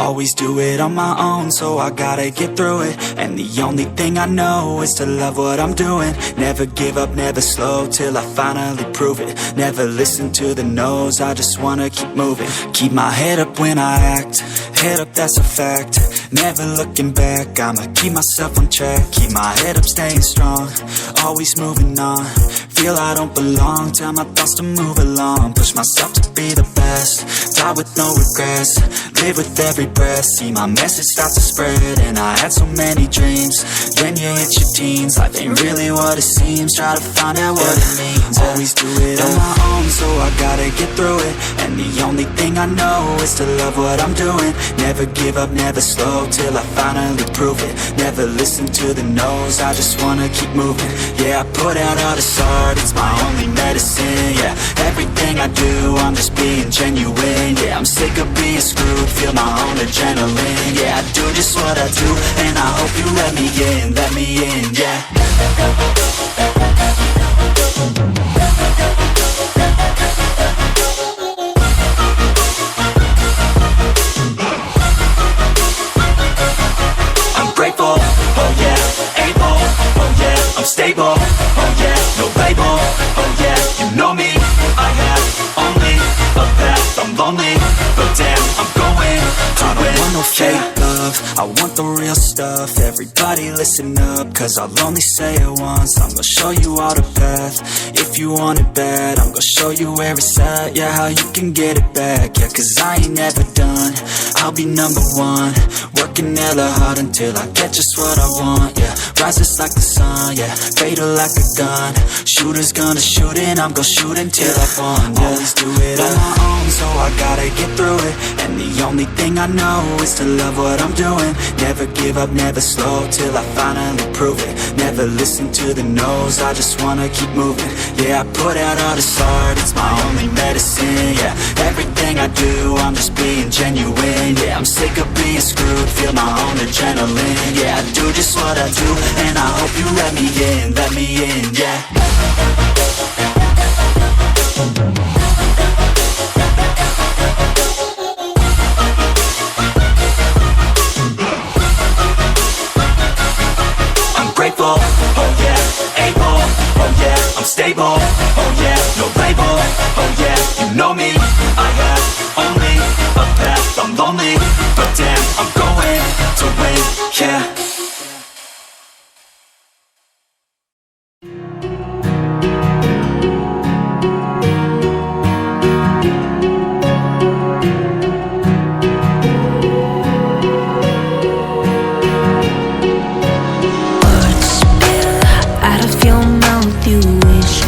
always do it on my own, so I gotta get through it. And the only thing I know is to love what I'm doing. Never give up, never slow, till I finally prove it. Never listen to the no's, I just wanna keep moving. Keep my head up when I act, head up, that's a fact. Never looking back, I'ma keep myself on track. Keep my head up, staying strong, always moving on. Feel I don't belong, tell my thoughts to move along. Push myself to be the best, die with no regrets. Live with every breath, see my message start to spread. And I had so many dreams, then you hit your teens. Life ain't really what it seems, try to find out what it means. Always do it on my own, so I gotta get through it. And the only thing I know is to love what I'm doing. Never give up, never slow, till I finally prove it. Never listen to the no's, I just wanna keep moving. Yeah, I put out all this art, it's my only medicine. Yeah, everything I do, I'm just being genuine. Yeah, I'm sick of being screwed, feel my own adrenaline. Yeah, I do just what I do, and I hope you let me in, yeah. I'm grateful, oh yeah, able, oh yeah, I'm stable, oh yeah, no label, oh yeah, you know me, I have only a path, I'm lonely, but damn, I'm going to win. I don't want no fake love, I want the real stuff. Everybody listen up, cause I'll only say it once. I'm gonna show you all the path, if you want it bad. I'm gonna show you where it's at, yeah, how you can get it back. Yeah, cause I ain't never done, I'll be number one. Working hella hard until I get just what I want, yeah. Rises like the sun, yeah, fatal like a gun. Shooter's gonna shoot and I'm gonna shoot until I won, yeah. Always do it on my own, so I gotta get through it. And the only thing I know is to love what I'm doing. Never give up, never slow, till I finally prove it. Never listen to the no's, I just wanna keep moving. Yeah, I put out all this art, it's my only medicine. Yeah, everything I do, I'm just being genuine. Yeah, I'm sick of being screwed, feel my own adrenaline. Yeah, I do just what I do, and I hope you let me in, yeah. Grateful, oh yeah, able, oh yeah, I'm stable, oh yeah, no label, oh yeah, you know me, I have only a path, I'm lonely, but damn, I'm going to win, yeah. You wish